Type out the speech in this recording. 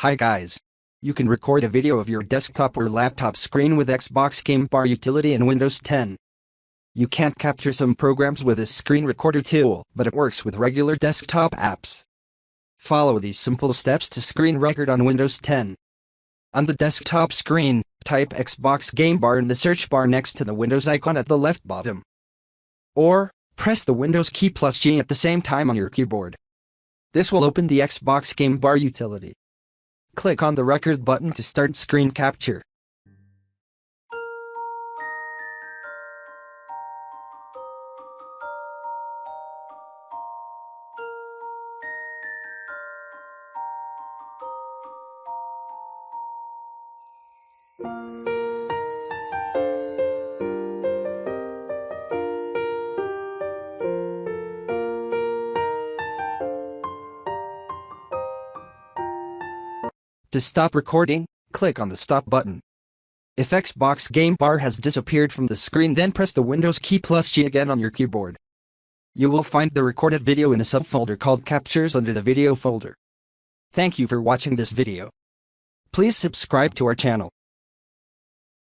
Hi guys. You can record a video of your desktop or laptop screen with Xbox Game Bar utility in Windows 10. You can't capture some programs with this screen recorder tool, but it works with regular desktop apps. Follow these simple steps to screen record on Windows 10. On the desktop screen, type Xbox Game Bar in the search bar next to the Windows icon at the left bottom. Or, press the Windows key plus G at the same time on your keyboard. This will open the Xbox Game Bar utility. Click on the record button to start screen capture. To stop recording, click on the stop button. If Xbox Game Bar has disappeared from the screen, then press the Windows key plus G again on your keyboard. You will find the recorded video in a subfolder called Captures under the video folder. Thank you for watching this video. Please subscribe to our channel.